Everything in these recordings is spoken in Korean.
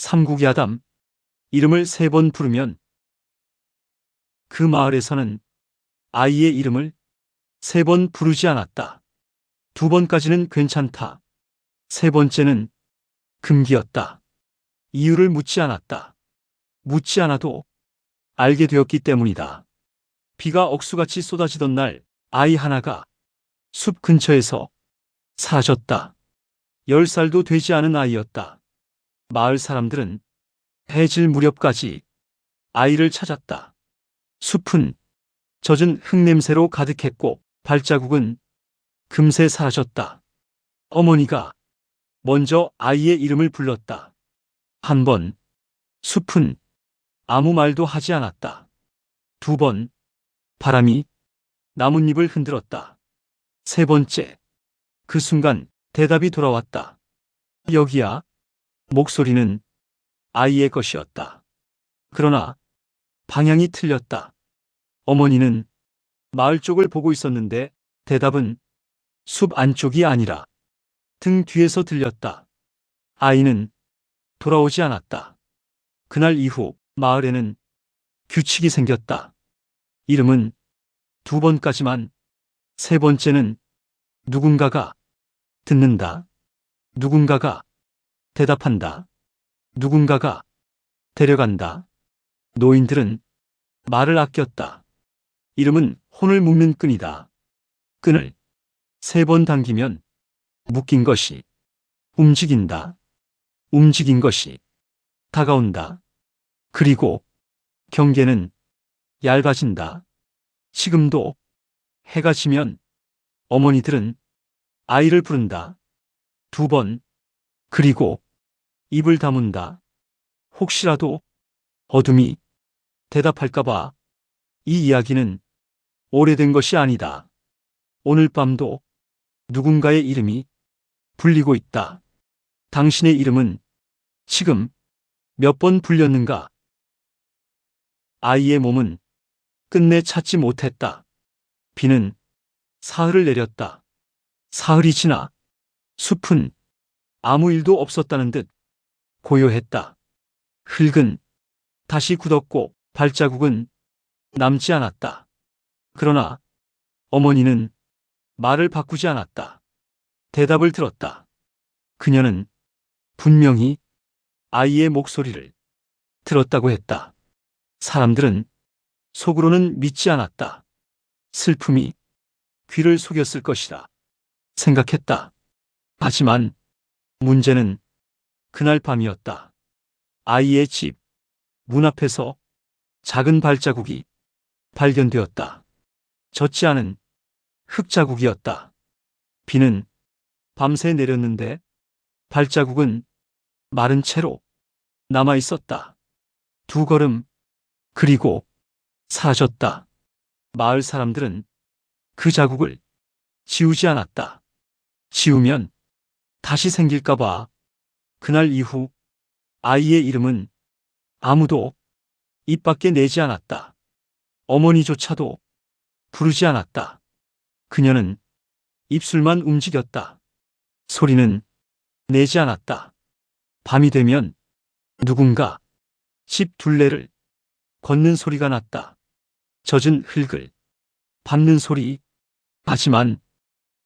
삼국이 아담. 이름을 3번 부르면 그 마을에서는 아이의 이름을 3번 부르지 않았다. 2번까지는 괜찮다. 3번째는 금기였다. 이유를 묻지 않았다. 묻지 않아도 알게 되었기 때문이다. 비가 억수같이 쏟아지던 날 아이 하나가 숲 근처에서 사라졌다. 10살도 되지 않은 아이였다. 마을 사람들은 해질 무렵까지 아이를 찾았다. 숲은 젖은 흙냄새로 가득했고 발자국은 금세 사라졌다. 어머니가 먼저 아이의 이름을 불렀다. 한 번, 숲은 아무 말도 하지 않았다. 2번, 바람이 나뭇잎을 흔들었다. 3번째, 그 순간 대답이 돌아왔다. 여기야. 목소리는 아이의 것이었다. 그러나 방향이 틀렸다. 어머니는 마을 쪽을 보고 있었는데 대답은 숲 안쪽이 아니라 등 뒤에서 들렸다. 아이는 돌아오지 않았다. 그날 이후 마을에는 규칙이 생겼다. 이름은 2번까지만, 3번째는 누군가가 듣는다. 누군가가 대답한다. 누군가가 데려간다. 노인들은 말을 아꼈다. 이름은 혼을 묶는 끈이다. 끈을 3번 당기면 묶인 것이 움직인다. 움직인 것이 다가온다. 그리고 경계는 얇아진다. 지금도 해가 지면 어머니들은 아이를 부른다. 2번, 그리고 입을 다문다. 혹시라도 어둠이 대답할까봐. 이 이야기는 오래된 것이 아니다. 오늘 밤도 누군가의 이름이 불리고 있다. 당신의 이름은 지금 몇 번 불렸는가? 아이의 몸은 끝내 찾지 못했다. 비는 사흘을 내렸다. 사흘이 지나 숲은 아무 일도 없었다는 듯 고요했다. 흙은 다시 굳었고 발자국은 남지 않았다. 그러나 어머니는 말을 바꾸지 않았다. 대답을 들었다. 그녀는 분명히 아이의 목소리를 들었다고 했다. 사람들은 속으로는 믿지 않았다. 슬픔이 귀를 속였을 것이라 생각했다. 하지만 문제는 그날 밤이었다. 아이의 집 문 앞에서 작은 발자국이 발견되었다. 젖지 않은 흙자국이었다. 비는 밤새 내렸는데 발자국은 마른 채로 남아 있었다. 2걸음, 그리고 사라졌다. 마을 사람들은 그 자국을 지우지 않았다. 지우면 다시 생길까봐. 그날 이후 아이의 이름은 아무도 입 밖에 내지 않았다. 어머니조차도 부르지 않았다. 그녀는 입술만 움직였다. 소리는 내지 않았다. 밤이 되면 누군가 집 둘레를 걷는 소리가 났다. 젖은 흙을 밟는 소리. 하지만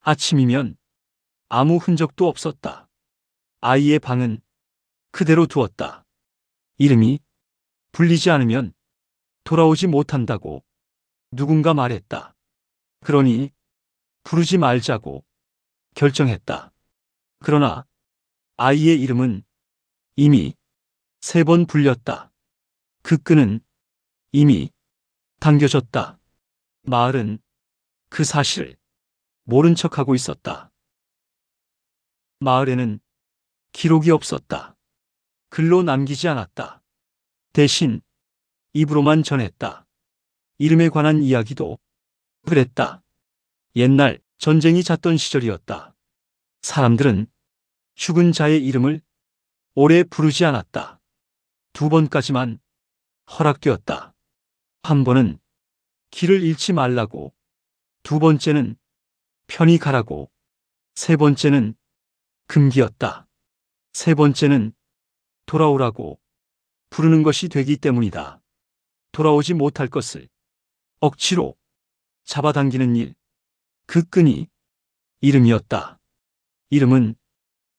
아침이면 아무 흔적도 없었다. 아이의 방은 그대로 두었다. 이름이 불리지 않으면 돌아오지 못한다고 누군가 말했다. 그러니 부르지 말자고 결정했다. 그러나 아이의 이름은 이미 3번 불렸다. 그 끈은 이미 당겨졌다. 마을은 그 사실을 모른 척하고 있었다. 마을에는 기록이 없었다. 글로 남기지 않았다. 대신 입으로만 전했다. 이름에 관한 이야기도 그랬다. 옛날 전쟁이 잦던 시절이었다. 사람들은 죽은 자의 이름을 오래 부르지 않았다. 2번까지만 허락되었다. 한 번은 길을 잃지 말라고, 2번째는 편히 가라고, 3번째는 금기였다. 3번째는 돌아오라고 부르는 것이 되기 때문이다. 돌아오지 못할 것을 억지로 잡아당기는 일, 그 끈이 이름이었다. 이름은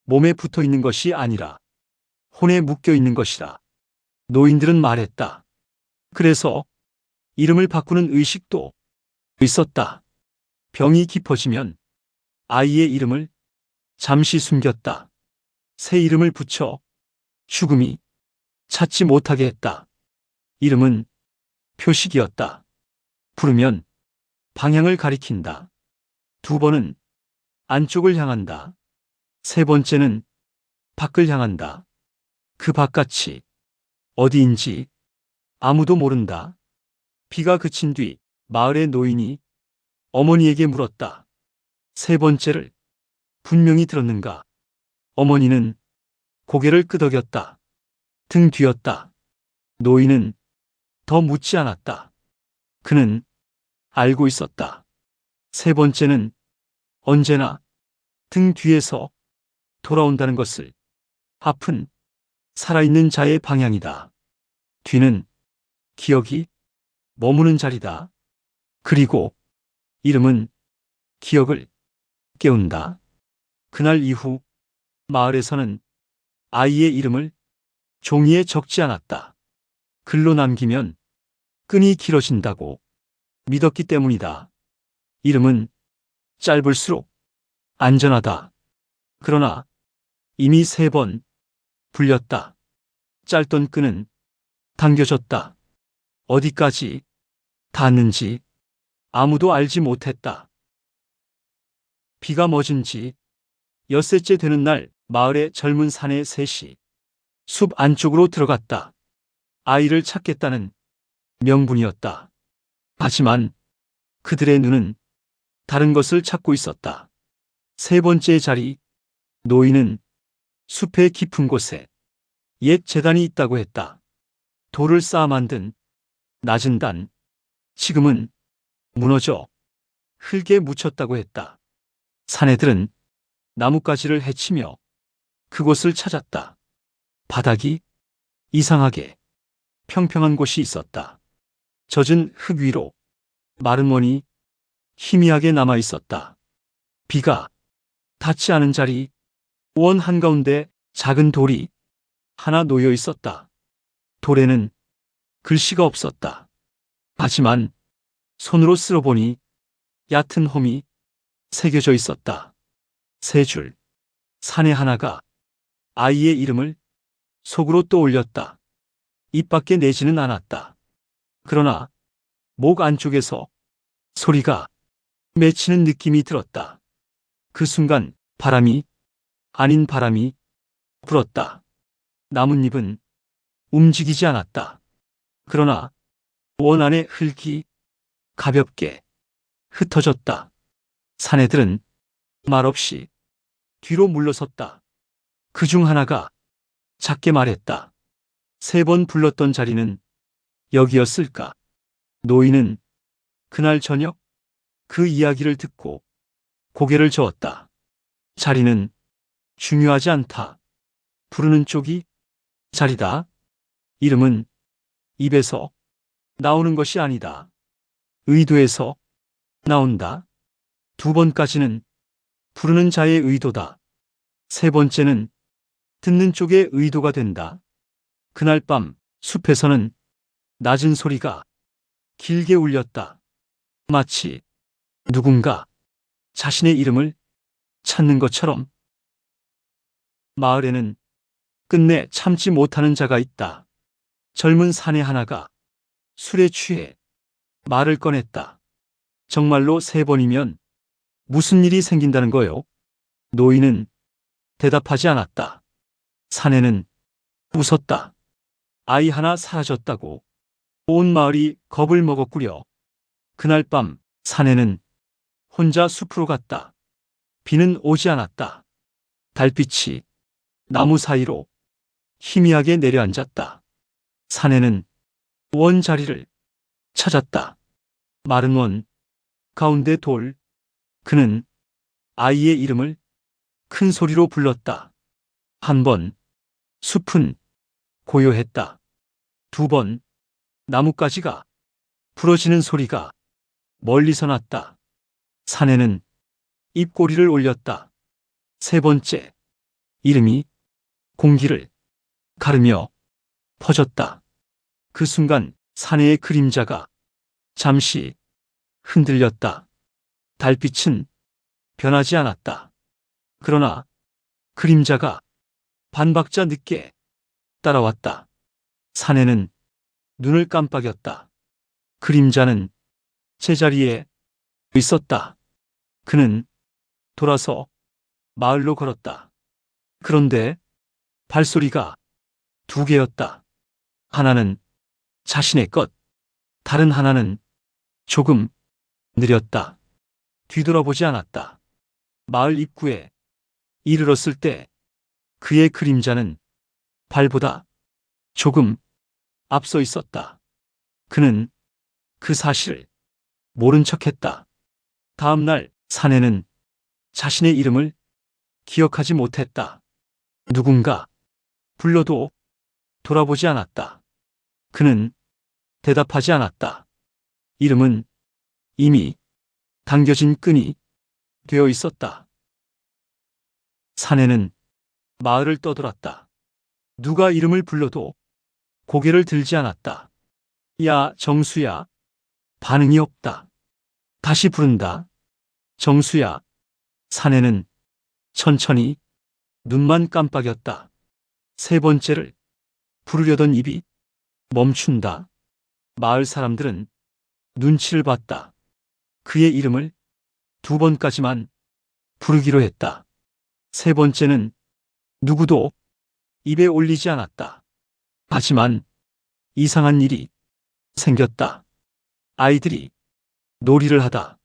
몸에 붙어 있는 것이 아니라 혼에 묶여 있는 것이라 노인들은 말했다. 그래서 이름을 바꾸는 의식도 있었다. 병이 깊어지면 아이의 이름을 잠시 숨겼다. 새 이름을 붙여 죽음이 찾지 못하게 했다. 이름은 표식이었다. 부르면 방향을 가리킨다. 두 번은 안쪽을 향한다. 세 번째는 밖을 향한다. 그 바깥이 어디인지 아무도 모른다. 비가 그친 뒤 마을의 노인이 어머니에게 물었다. 세 번째를 분명히 들었는가? 어머니는 고개를 끄덕였다. 등 뒤였다. 노인은 더 묻지 않았다. 그는 알고 있었다. 세 번째는 언제나 등 뒤에서 돌아온다는 것을. 앞은 살아있는 자의 방향이다. 뒤는 기억이 머무는 자리다. 그리고 이름은 기억을 깨운다. 그날 이후 마을에서는 아이의 이름을 종이에 적지 않았다. 글로 남기면 끈이 길어진다고 믿었기 때문이다. 이름은 짧을수록 안전하다. 그러나 이미 3번 불렸다. 짧던 끈은 당겨졌다. 어디까지 닿았는지 아무도 알지 못했다. 비가 멎은 지 엿새째 되는 날 마을의 젊은 사내 셋이 숲 안쪽으로 들어갔다. 아이를 찾겠다는 명분이었다. 하지만 그들의 눈은 다른 것을 찾고 있었다. 세 번째 자리, 노인은 숲의 깊은 곳에 옛 제단이 있다고 했다. 돌을 쌓아 만든 낮은 단, 지금은 무너져 흙에 묻혔다고 했다. 사내들은 나뭇가지를 헤치며 그곳을 찾았다. 바닥이 이상하게 평평한 곳이 있었다. 젖은 흙 위로 마른 원이 희미하게 남아 있었다. 비가 닿지 않은 자리, 원 한가운데 작은 돌이 하나 놓여 있었다. 돌에는 글씨가 없었다. 하지만 손으로 쓸어보니 얕은 홈이 새겨져 있었다. 3줄. 사내 하나가 아이의 이름을 속으로 떠올렸다. 입 밖에 내지는 않았다. 그러나 목 안쪽에서 소리가 맺히는 느낌이 들었다. 그 순간 바람이 아닌 바람이 불었다. 나뭇잎은 움직이지 않았다. 그러나 원 안의 흙이 가볍게 흩어졌다. 사내들은 말없이 뒤로 물러섰다. 그중 하나가 작게 말했다. 3번 불렀던 자리는 여기였을까? 노인은 그날 저녁 그 이야기를 듣고 고개를 저었다. 자리는 중요하지 않다. 부르는 쪽이 자리다. 이름은 입에서 나오는 것이 아니다. 의도에서 나온다. 2번까지는 부르는 자의 의도다. 3번째는 듣는 쪽의 의도가 된다. 그날 밤 숲에서는 낮은 소리가 길게 울렸다. 마치 누군가 자신의 이름을 찾는 것처럼. 마을에는 끝내 참지 못하는 자가 있다. 젊은 사내 하나가 술에 취해 말을 꺼냈다. 정말로 3번이면 무슨 일이 생긴다는 거요? 노인은 대답하지 않았다. 사내는 웃었다. 아이 하나 사라졌다고 온 마을이 겁을 먹었구려. 그날 밤 사내는 혼자 숲으로 갔다. 비는 오지 않았다. 달빛이 나무 사이로 희미하게 내려앉았다. 사내는 원 자리를 찾았다. 마른 원 가운데 돌. 그는 아이의 이름을 큰 소리로 불렀다. 한 번 숲은 고요했다. 두 번 나뭇가지가 부러지는 소리가 멀리서 났다. 사내는 입꼬리를 올렸다. 세 번째, 이름이 공기를 가르며 퍼졌다. 그 순간 사내의 그림자가 잠시 흔들렸다. 달빛은 변하지 않았다. 그러나 그림자가 반박자 늦게 따라왔다. 사내는 눈을 깜빡였다. 그림자는 제자리에 있었다. 그는 돌아서 마을로 걸었다. 그런데 발소리가 두 개였다. 하나는 자신의 것, 다른 하나는 조금 느렸다. 뒤돌아보지 않았다. 마을 입구에 이르렀을 때 그의 그림자는 발보다 조금 앞서 있었다. 그는 그 사실을 모른 척했다. 다음 날 사내는 자신의 이름을 기억하지 못했다. 누군가 불러도 돌아보지 않았다. 그는 대답하지 않았다. 이름은 이미 당겨진 끈이 되어 있었다. 사내는 마을을 떠돌았다. 누가 이름을 불러도 고개를 들지 않았다. 야, 정수야. 반응이 없다. 다시 부른다. 정수야. 사내는 천천히 눈만 깜빡였다. 세 번째를 부르려던 입이 멈춘다. 마을 사람들은 눈치를 봤다. 그의 이름을 두 번까지만 부르기로 했다. 세 번째는 누구도 입에 올리지 않았다. 하지만 이상한 일이 생겼다. 아이들이 놀이를 하다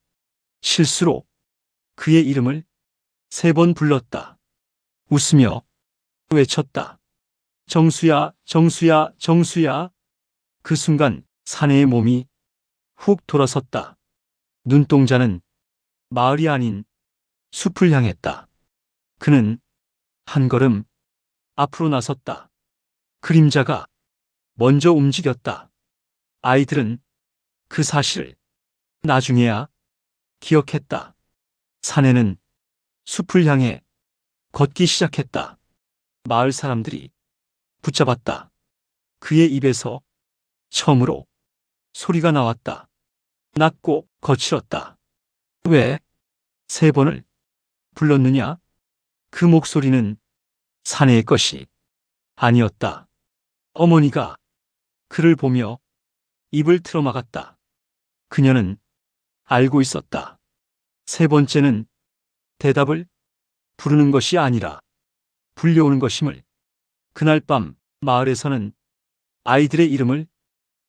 실수로 그의 이름을 세 번 불렀다. 웃으며 외쳤다. 정수야, 정수야, 정수야. 그 순간 사내의 몸이 훅 돌아섰다. 눈동자는 마을이 아닌 숲을 향했다. 그는 한 걸음 앞으로 나섰다. 그림자가 먼저 움직였다. 아이들은 그 사실을 나중에야 기억했다. 사내는 숲을 향해 걷기 시작했다. 마을 사람들이 붙잡았다. 그의 입에서 처음으로 소리가 나왔다. 낮고 거칠었다. 왜 세 번을 불렀느냐? 그 목소리는 사내의 것이 아니었다. 어머니가 그를 보며 입을 틀어막았다. 그녀는 알고 있었다. 세 번째는 대답을 부르는 것이 아니라 불려오는 것임을. 그날 밤 마을에서는 아이들의 이름을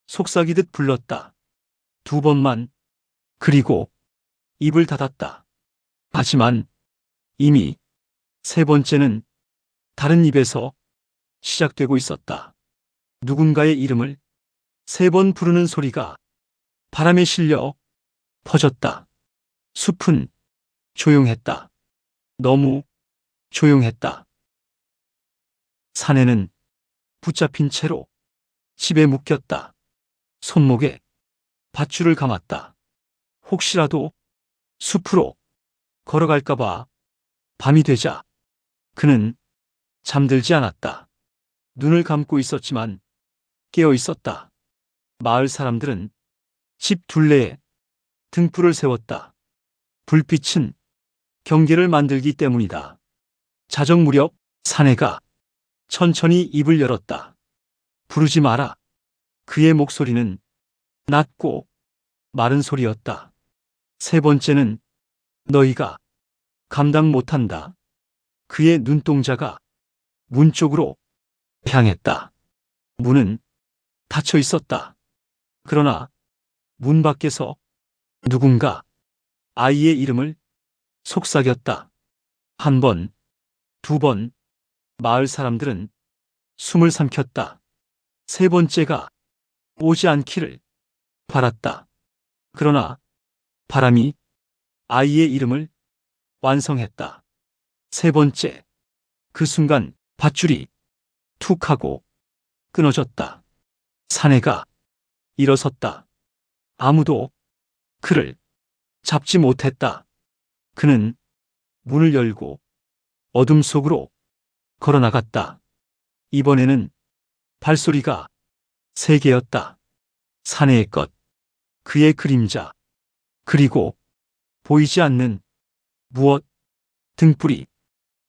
속삭이듯 불렀다. 두 번만. 그리고 입을 닫았다. 하지만 이미 세 번째는 다른 입에서 시작되고 있었다. 누군가의 이름을 세 번 부르는 소리가 바람에 실려 퍼졌다. 숲은 조용했다. 너무 조용했다. 사내는 붙잡힌 채로 집에 묶였다. 손목에 밧줄을 감았다. 혹시라도 숲으로 걸어갈까봐. 밤이 되자 그는 잠들지 않았다. 눈을 감고 있었지만 깨어 있었다. 마을 사람들은 집 둘레에 등불을 세웠다. 불빛은 경계를 만들기 때문이다. 자정 무렵 사내가 천천히 입을 열었다. 부르지 마라. 그의 목소리는 낮고 마른 소리였다. 세 번째는 너희가 감당 못한다. 그의 눈동자가 문 쪽으로 향했다. 문은 닫혀 있었다. 그러나 문 밖에서 누군가 아이의 이름을 속삭였다. 한 번, 두 번. 마을 사람들은 숨을 삼켰다. 세 번째가 오지 않기를 바랐다. 그러나 바람이 아이의 이름을 완성했다. 세 번째. 그 순간 밧줄이 툭 하고 끊어졌다. 사내가 일어섰다. 아무도 그를 잡지 못했다. 그는 문을 열고 어둠 속으로 걸어 나갔다. 이번에는 발소리가 세 개였다. 사내의 것, 그의 그림자, 그리고 보이지 않는 무엇, 등불이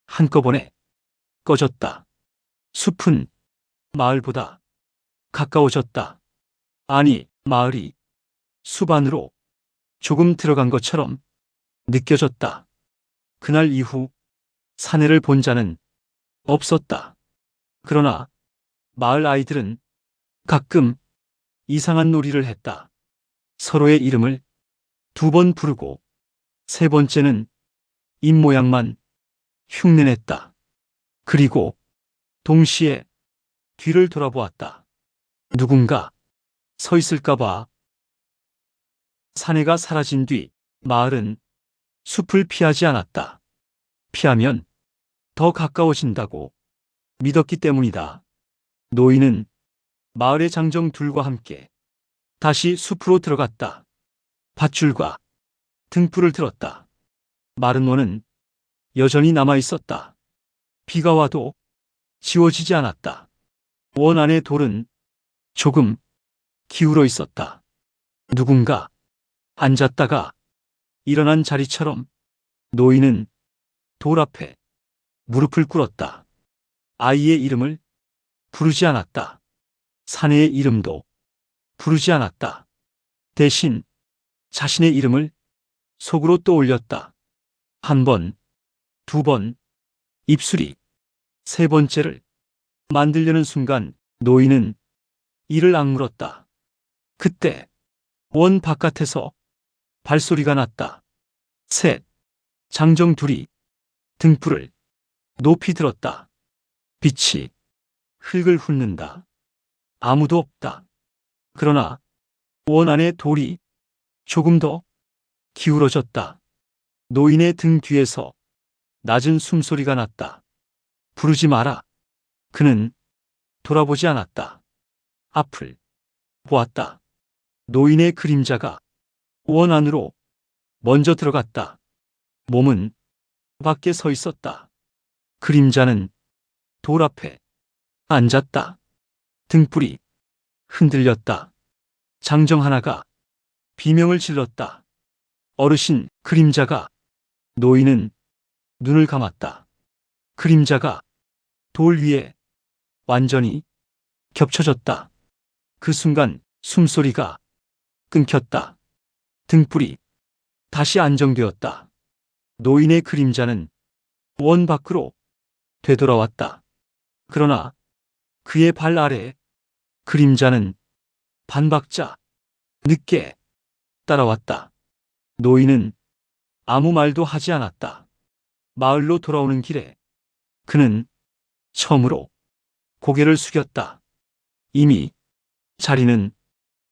한꺼번에 꺼졌다. 숲은 마을보다 가까워졌다. 아니, 마을이 숲 안으로 조금 들어간 것처럼 느껴졌다. 그날 이후 사내를 본 자는 없었다. 그러나 마을 아이들은 가끔 이상한 놀이를 했다. 서로의 이름을 두 번 부르고 세 번째는 입 모양만 흉내냈다. 그리고 동시에 뒤를 돌아보았다. 누군가 서 있을까봐. 사내가 사라진 뒤 마을은 숲을 피하지 않았다. 피하면 더 가까워진다고 믿었기 때문이다. 노인은 마을의 장정 둘과 함께 다시 숲으로 들어갔다. 밧줄과 등불을 들었다. 마른 원은 여전히 남아 있었다. 비가 와도 지워지지 않았다. 원 안의 돌은 조금 기울어 있었다. 누군가 앉았다가 일어난 자리처럼 노인은 돌 앞에 무릎을 꿇었다. 아이의 이름을 부르지 않았다. 사내의 이름도 부르지 않았다. 대신 자신의 이름을 속으로 떠올렸다. 한 번, 두 번, 입술이 세 번째를 만들려는 순간 노인은 이를 악물었다. 그때 원 바깥에서 발소리가 났다. 셋, 장정 둘이 등불을 높이 들었다. 빛이 흙을 훑는다. 아무도 없다. 그러나 원 안의 돌이 조금 더 기울어졌다. 노인의 등 뒤에서 낮은 숨소리가 났다. 부르지 마라. 그는 돌아보지 않았다. 앞을 보았다. 노인의 그림자가 원 안으로 먼저 들어갔다. 몸은 밖에 서 있었다. 그림자는 돌 앞에 앉았다. 등불이 흔들렸다. 장정 하나가 비명을 질렀다. 어르신, 그림자가. 노인은 눈을 감았다. 그림자가 돌 위에 완전히 겹쳐졌다. 그 순간 숨소리가 끊겼다. 등불이 다시 안정되었다. 노인의 그림자는 원 밖으로 되돌아왔다. 그러나 그의 발 아래 그림자는 반박자 늦게 따라왔다. 노인은 아무 말도 하지 않았다. 마을로 돌아오는 길에 그는 처음으로 고개를 숙였다. 이미 자리는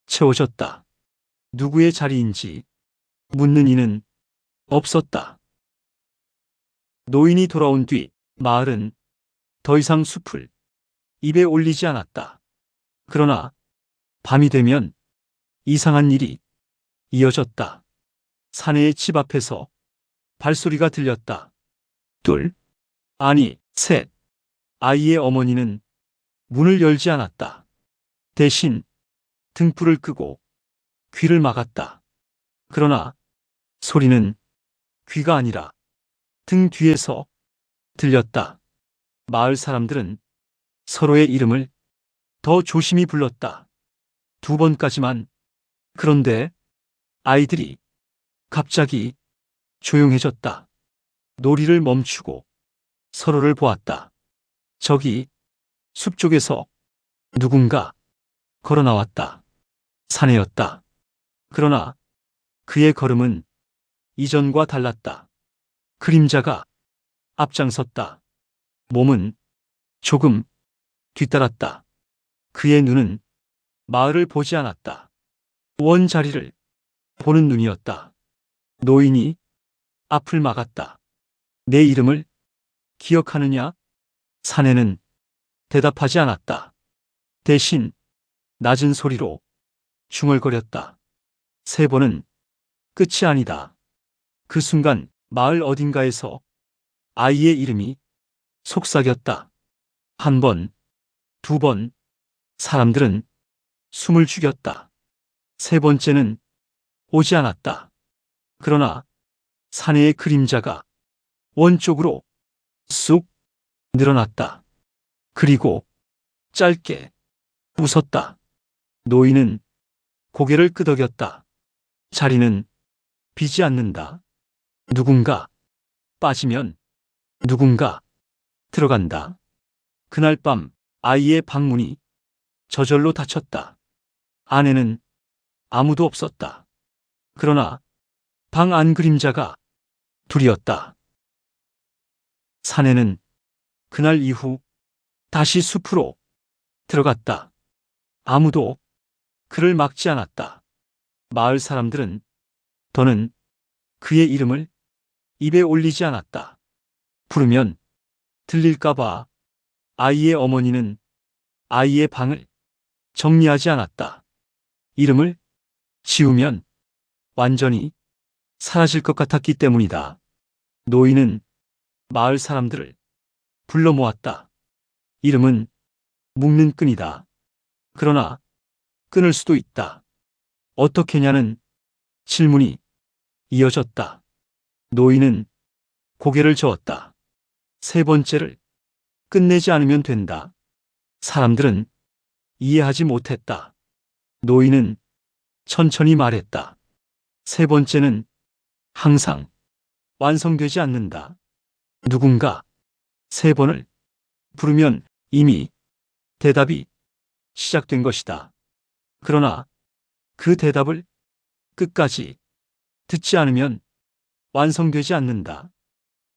채워졌다. 누구의 자리인지 묻는 이는 없었다. 노인이 돌아온 뒤 마을은 더 이상 숲을 입에 올리지 않았다. 그러나 밤이 되면 이상한 일이 이어졌다. 사내의 집 앞에서 발소리가 들렸다. 둘, 아니, 셋. 아이의 어머니는 문을 열지 않았다. 대신 등불을 끄고 귀를 막았다. 그러나 소리는 귀가 아니라 등 뒤에서 들렸다. 마을 사람들은 서로의 이름을 더 조심히 불렀다. 두 번까지만. 그런데 아이들이 갑자기 조용해졌다. 놀이를 멈추고 서로를 보았다. 저기 숲 쪽에서 누군가 걸어 나왔다. 사내였다. 그러나 그의 걸음은 이전과 달랐다. 그림자가 앞장섰다. 몸은 조금 뒤따랐다. 그의 눈은 마을을 보지 않았다. 원자리를 보는 눈이었다. 노인이 앞을 막았다. 내 이름을 기억하느냐? 사내는 대답하지 않았다. 대신 낮은 소리로 중얼거렸다. 세 번은 끝이 아니다. 그 순간 마을 어딘가에서 아이의 이름이 속삭였다. 한 번, 두 번, 사람들은 숨을 죽였다. 세 번째는 오지 않았다. 그러나 사내의 그림자가 원 쪽으로 쑥 늘어났다. 그리고 짧게 웃었다. 노인은 고개를 끄덕였다. 자리는 비지 않는다. 누군가 빠지면 누군가 들어간다. 그날 밤 아이의 방문이 저절로 닫혔다. 안에는 아무도 없었다. 그러나 방 안 그림자가 둘이었다. 사내는 그날 이후 다시 숲으로 들어갔다. 아무도 그를 막지 않았다. 마을 사람들은 더는 그의 이름을 입에 올리지 않았다. 부르면 들릴까봐 아이의 어머니는 아이의 방을 정리하지 않았다. 이름을 지우면 완전히 사라질 것 같았기 때문이다. 노인은 마을 사람들을 불러 모았다. 이름은 묶는 끈이다. 그러나 끊을 수도 있다. 어떻게냐는 질문이 이어졌다. 노인은 고개를 저었다. 세 번째를 끝내지 않으면 된다. 사람들은 이해하지 못했다. 노인은 천천히 말했다. 세 번째는 항상 완성되지 않는다. 누군가 세 번을 부르면 이미 대답이 시작된 것이다. 그러나 그 대답을 끝까지 듣지 않으면 완성되지 않는다.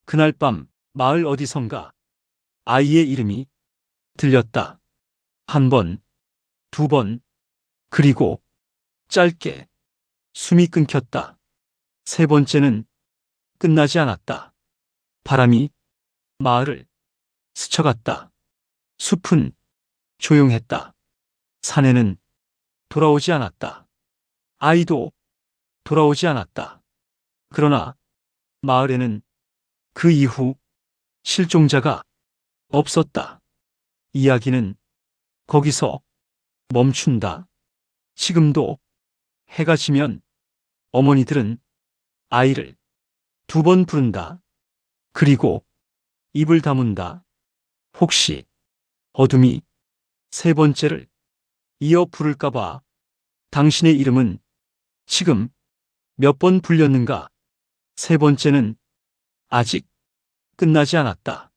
그날 밤 마을 어디선가 아이의 이름이 들렸다. 한 번, 두 번, 그리고 짧게 숨이 끊겼다. 세 번째는 끝나지 않았다. 바람이 마을을 스쳐갔다. 숲은 조용했다. 사내는 돌아오지 않았다. 아이도 돌아오지 않았다. 그러나 마을에는 그 이후 실종자가 없었다. 이야기는 거기서 멈춘다. 지금도 해가 지면 어머니들은 아이를 두 번 부른다. 그리고 입을 다문다. 혹시 어둠이 세 번째를 이어 부를까봐. 당신의 이름은 지금 몇 번 불렸는가? 세 번째는 아직 끝나지 않았다.